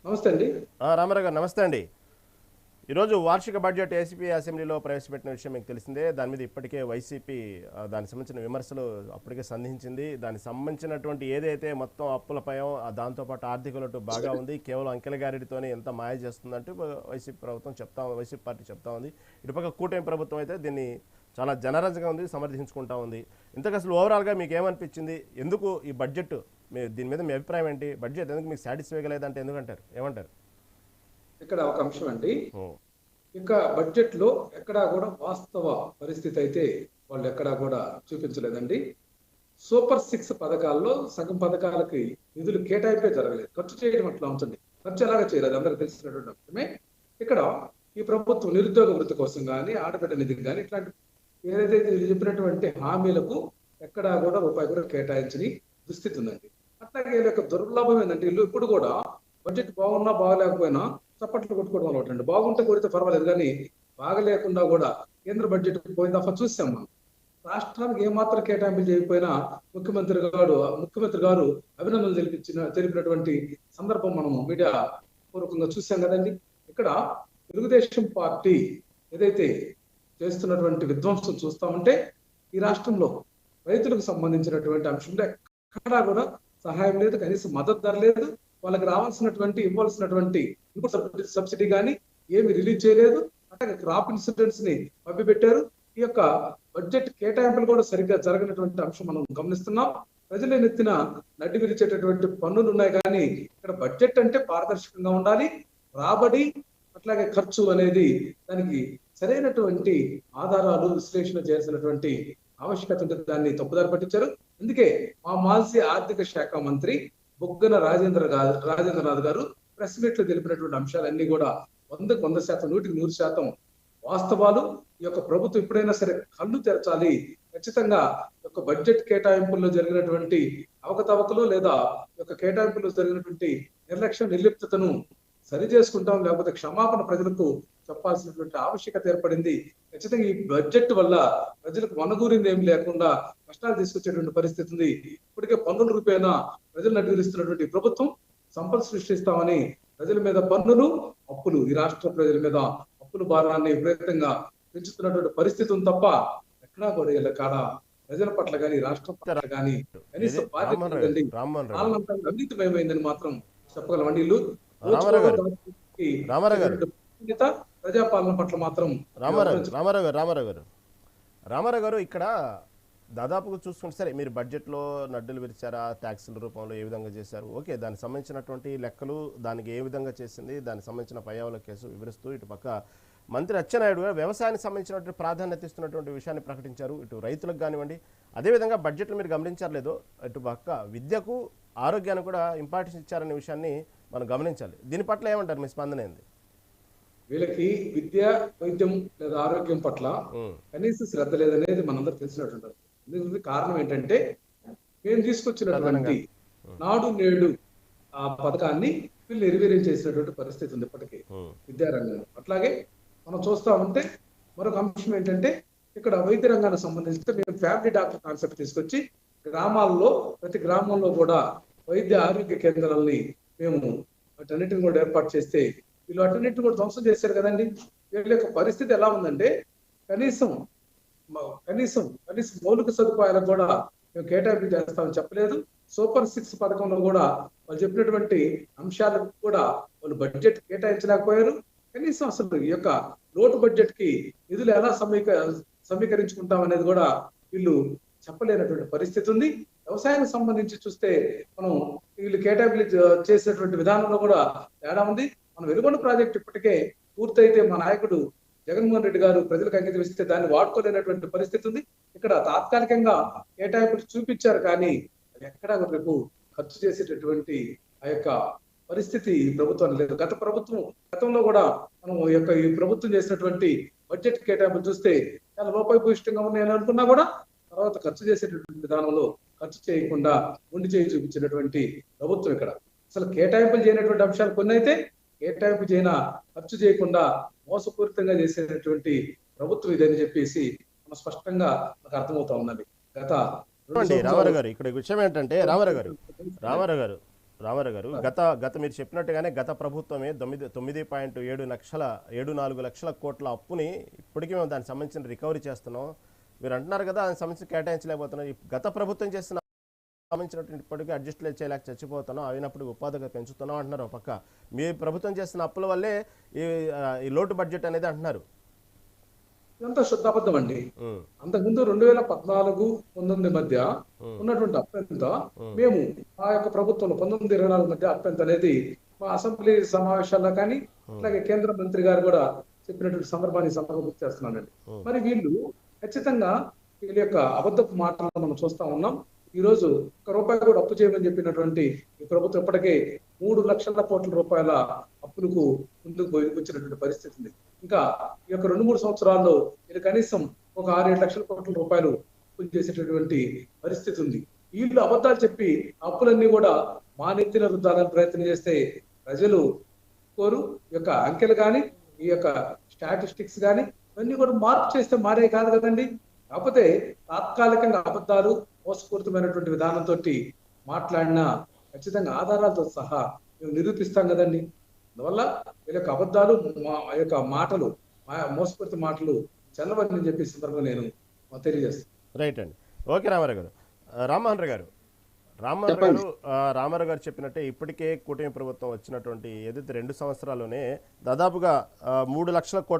నమస్తే అండి. రామారావు గారు నమస్తే అండి. ఈరోజు వార్షిక బడ్జెట్ ఏసీపీ అసెంబ్లీలో ప్రవేశపెట్టిన విషయం మీకు తెలిసిందే. దాని మీద ఇప్పటికే వైసీపీ దానికి సంబంధించిన విమర్శలు అప్పటికే సంధించింది. దానికి సంబంధించినటువంటి ఏదైతే మొత్తం అప్పులపయం దాంతోపాటు ఆర్థిక లోటు బాగా ఉంది, కేవలం అంకెల గారిడితోనే ఎంత మాయ చేస్తుందంటూ వైసీపీ ప్రభుత్వం వైసీపీ పార్టీ చెప్తా ఉంది. ఇటుపక్క కూటమి ప్రభుత్వం అయితే దీన్ని చాలా జనరంజంగా ఉంది, సమర్థించుకుంటా ఉంది. ఇంతకు అసలు ఓవరాల్గా మీకు ఏమనిపించింది? ఎందుకు ఈ బడ్జెట్ దీని మీద మీ అభిప్రాయం ఏంటి? బడ్జెట్ ఎందుకు మీకు సాటిస్ఫైగా లేదంటే ఎందుకంటారు, ఏమంటారు? ఇక్కడ ఒక అంశం అండి. ఓ. ఇంకా బడ్జెట్ లో ఎక్కడా కూడా వాస్తవ పరిస్థితి అయితే వాళ్ళు ఎక్కడా కూడా చూపించలేదండి. సూపర్ 6 పథకాల్లో సగం పథకాలకి నిధులు కేటాయింపే జరగలేదు. ఖర్చు చేయడం అట్లా ఉంటుంది. ఖర్చు ఎలాగా చేయలేదు అందరికి తెలిసినటువంటి అంశమే. ఇక్కడ ఈ ప్రభుత్వం నిరుద్యోగ వృత్తి కోసం కానీ ఆడబిడ్డ నిధికి కానీ ఇట్లాంటి ఏదైతే వీళ్ళు చెప్పినటువంటి హామీలకు ఎక్కడా కూడా రూపాయి కూడా కేటాయించని దుస్థితి ఉందండి. అట్లాగే వీళ్ళ యొక్క దుర్లభం ఏంటంటే వీళ్ళు ఇప్పుడు కూడా బడ్జెట్ బాగున్నా బాగలేకపోయినా చప్పట్లు కొట్టుకోవడం అలవాటు అండి. బాగుంటే కొడితే పర్వాలేదు, కానీ బాగలేకుండా కూడా కేంద్ర బడ్జెట్ పోయిన దఫా చూసాం మనం. రాష్ట్రానికి ఏమాత్రం కేటాయింపులు చేయకపోయినా ముఖ్యమంత్రి గారు అభినందనలు తెలిపినటువంటి సందర్భం మనము మీడియా పూర్వకంగా చూసాం కదండి. ఇక్కడ తెలుగుదేశం పార్టీ ఏదైతే చేస్తున్నటువంటి విధ్వంసం చూస్తామంటే ఈ రాష్ట్రంలో రైతులకు సంబంధించినటువంటి అంశంలో ఎక్కడా కూడా సహాయం లేదు, కనీసం మద్దతు ధర లేదు. వాళ్ళకి ఇవ్వాల్సినటువంటి ఇన్పుట్ సబ్సిడీ కానీ ఏమి రిలీజ్ చేయలేదు. అట్లాగే క్రాప్ ఇన్సూరెన్స్ ని మభ్యపెట్టారు. ఈ యొక్క బడ్జెట్ కేటాయింపులు కూడా సరిగ్గా జరగనటువంటి అంశం మనం గమనిస్తున్నాం. ప్రజల నెత్తిన నడ్డి విరిచేటటువంటి పన్నులు ఉన్నాయి, కానీ ఇక్కడ బడ్జెట్ అంటే పారదర్శకంగా ఉండాలి. రాబడి అట్లాగే ఖర్చు అనేది దానికి సరైనటువంటి ఆధారాలు విశ్లేషణ చేయాల్సినటువంటి ఆవశ్యకత ఉంటుంది. దాన్ని తప్పుదారి పట్టించారు. అందుకే మా మాజీ ఆర్థిక శాఖ మంత్రి బుగ్గన రాజేంద్రనాథ్ గారు ప్రెస్ మీట్ లో తెలిపినటువంటి అంశాలన్నీ కూడా 100% 100% వాస్తవాలు. ఈ యొక్క ప్రభుత్వం ఎప్పుడైనా సరే కళ్ళు తెరచాలి. ఖచ్చితంగా యొక్క బడ్జెట్ కేటాయింపుల్లో జరిగినటువంటి అవకతవకలు లేదా యొక్క కేటాయింపుల్లో జరిగినటువంటి నిర్లిప్తతను సరి చేసుకుంటాం, లేకపోతే క్షమాపణ ప్రజలకు చెప్పాల్సినటువంటి ఆవశ్యకత ఏర్పడింది. ఖచ్చితంగా ఈ బడ్జెట్ వల్ల ప్రజలకు వనగూరింది ఏమి లేకుండా కష్టాలు తీసుకొచ్చేటువంటి పరిస్థితి ఉంది. ఇప్పటికే పన్నుల రూపేణా ప్రజలు నడిపిస్తున్నటువంటి ప్రభుత్వం సంపద సృష్టిస్తామని ప్రజల మీద పన్నులు అప్పులు, ఈ రాష్ట్ర ప్రజల మీద అప్పుల భారాన్ని విపరీతంగా పెంచుతున్నటువంటి పరిస్థితి ఉంది తప్ప ఎక్కడా కూడా ఇలా కాడ ప్రజల పట్ల కానీ రాష్ట్రం పట్ల కానీ కనీసం బాధ్యత అవినీతిమయమైందని మాత్రం చెప్పగలం. వీళ్ళు ప్రజాపాలన పట్ల మాత్రం రామారావు గారు ఇక్కడ దాదాపుగా చూసుకుంటే సరే మీరు బడ్జెట్లో నడ్డులు విరిచారా, ట్యాక్సుల రూపంలో ఏ విధంగా చేశారు, ఓకే, దానికి సంబంధించినటువంటి లెక్కలు దానికి ఏ విధంగా చేసింది, దానికి సంబంధించిన పయ్యావుల కేసు వివరిస్తూ ఇటు పక్క మంత్రి అచ్చెన్నాయుడు గారు వ్యవసాయానికి సంబంధించినటువంటి ప్రాధాన్యత ఇస్తున్నటువంటి విషయాన్ని ప్రకటించారు. ఇటు రైతులకు కానివ్వండి, అదేవిధంగా బడ్జెట్లో మీరు గమనించారు లేదో ఇటు పక్క విద్యకు ఆరోగ్యానికి కూడా ఇంపార్టెన్స్ ఇచ్చారనే విషయాన్ని మనం గమనించాలి. దీని పట్ల ఏమంటారు, మీ స్పందన ఏంది? వీళ్ళకి విద్య, వైద్యం లేదా ఆరోగ్యం పట్ల కనీస శ్రద్ధ లేదనేది మనందరూ తెలిసినట్టుంటారు. దీనికి కారణం ఏంటంటే మేము తీసుకొచ్చినటువంటి నాడు నేడు ఆ పథకాన్ని వీళ్ళు నిర్వీర్యం చేసినటువంటి పరిస్థితి ఉంది ఇప్పటికీ విద్యారంగంలో. అట్లాగే మనం చూస్తా ఉంటే మరొక అంశం ఏంటంటే ఇక్కడ వైద్య రంగానికి సంబంధించి మేము ఫ్యామిలీ డాక్టర్ కాన్సెప్ట్ తీసుకొచ్చి గ్రామాల్లో ప్రతి గ్రామంలో కూడా వైద్య ఆరోగ్య కేంద్రాలని మేము వాటన్నిటిని కూడా ఏర్పాటు చేస్తే వీళ్ళు వాటన్నిటిని కూడా ధ్వంసం చేశారు కదండి. వీళ్ళ యొక్క పరిస్థితి ఎలా ఉందంటే కనీసం మౌలిక సదుపాయాలకు కూడా మేము కేటాయింపు చేస్తామని చెప్పలేదు. సూపర్ 6 పథకంలో కూడా వాళ్ళు చెప్పినటువంటి అంశాలకు కూడా వాళ్ళు బడ్జెట్ కేటాయించలేకపోయారు. కనీసం అసలు ఈ యొక్క లోటు బడ్జెట్ కి నిధులు ఎలా సమీకరించుకుంటాం అనేది కూడా వీళ్ళు చెప్పలేనటువంటి పరిస్థితి ఉంది. వ్యవసాయానికి సంబంధించి చూస్తే మనం వీళ్ళు కేటాయింపులు చేసేటువంటి విధానంలో కూడా తేడా ఉంది. మన వెలుగొండ ప్రాజెక్టు ఇప్పటికే పూర్తయితే మా నాయకుడు జగన్మోహన్ రెడ్డి గారు ప్రజలకు అంకితం ఇస్తే దాన్ని వాడుకోలేనటువంటి పరిస్థితి ఉంది. ఇక్కడ తాత్కాలికంగా కేటాయింపులు చూపించారు, కానీ అది ఎక్కడా రేపు ఖర్చు చేసేటటువంటి ఆ యొక్క పరిస్థితి ఈ ప్రభుత్వానికి లేదు. గతంలో కూడా మనం ఈ ప్రభుత్వం చేసినటువంటి బడ్జెట్ కేటాయింపులు చూస్తే చాలా లోపభూయిష్టంగా ఉన్నాయని అనుకున్నా కూడా తర్వాత ఖర్చు చేసేటటువంటి విధానంలో ఖర్చు చేయకుండా ఉండి చేయి చూపించినటువంటి ప్రభుత్వం ఇక్కడ. అసలు కేటాయింపులు చేయనటువంటి అంశాలు కొన్ని అయితే కేటాయింపు ఖర్చు చేయకుండా మోసపూరితంగా చేసేటటువంటి ప్రభుత్వం ఇదని చెప్పేసి మనం స్పష్టంగా నాకు అర్థమవుతా ఉందండి. రామారావు గారు ఇక్కడ విషయం ఏంటంటే రామారావు గారు రామారావు గారు, గత మీరు చెప్పినట్టుగానే గత ప్రభుత్వమే 9.7 లక్షల కోట్ల అప్పుని ఇప్పటికీ మేము దానికి సంబంధించిన రికవరీ చేస్తున్నాం. మీరు అంటున్నారు కదా దానికి సంబంధించి కేటాయించలేకపోతున్నాం. గత ప్రభుత్వం చేసిన సంబంధించినటువంటి ఇప్పటికీ అడ్జస్ట్ చేయలేక చచ్చిపోతున్నాం, అయినప్పుడు ఉపాధిగా పెంచుతున్నాం అంటున్నారు. ఒక పక్క మీ ప్రభుత్వం చేసిన అప్పుల వల్లే ఈ లోటు బడ్జెట్ అనేది అంటున్నారు. ఇదంతా శుద్ధాబద్ధం అండి. అంతకుముందు 2014-19 మధ్య ఉన్నటువంటి అప్పెంత మేము ఆ యొక్క ప్రభుత్వంలో 19-24 మధ్య అప్పెంత అనేది మా అసెంబ్లీ సమావేశాల్లో కానీ అలాగే కేంద్ర మంత్రి గారు కూడా చెప్పినటువంటి సందర్భాన్ని గుర్తు చేస్తున్నానండి. మరి వీళ్ళు ఖచ్చితంగా వీళ్ళ యొక్క అబద్ధపు మాటలను మనం చూస్తా ఉన్నాం. ఈ రోజు ₹1 కూడా అప్పు చేయమని చెప్పినటువంటి ఈ ప్రభుత్వం ఇప్పటికే 3 లక్షల కోట్ల రూపాయల అప్పులకు ముందుకు వచ్చినటువంటి పరిస్థితి ఉంది. ఇంకా ఈ యొక్క 2-3 సంవత్సరాల్లో ఇది కనీసం ఒక 6-7 లక్షల కోట్ల రూపాయలు అప్పులు చేసేటటువంటి పరిస్థితి ఉంది. వీళ్ళు అబద్ధాలు చెప్పి అప్పులన్నీ కూడా మా నెత్తిన రుద్దాలని ప్రయత్నం చేస్తే ప్రజలు కోరు. ఈ యొక్క అంకెలు కానీ ఈ యొక్క స్టాటిస్టిక్స్ కానీ ఇవన్నీ కూడా మార్పు చేస్తే మారే కాదు కదండి. కాకపోతే తాత్కాలికంగా అబద్ధాలు మోసపూరితమైనటువంటి విధానంతో మాట్లాడినా ఖచ్చితంగా ఆధారాలతో సహా మేము నిరూపిస్తాం కదండి. అందువల్ల వీళ్ళ యొక్క అబద్ధాలు మా యొక్క మాటలు మోసపూరిత మాటలు చెల్లవని చెప్పే సందర్భంగా నేను తెలియజేస్తాను. రైట్ అండి. ఓకే రామారావు గారు. రామారావు గారు చెప్పినట్టే ఇప్పటికే కూటమి ప్రభుత్వం వచ్చినటువంటి ఏదైతే 2 సంవత్సరాల్లోనే దాదాపుగా 3 లక్షల కోట్ల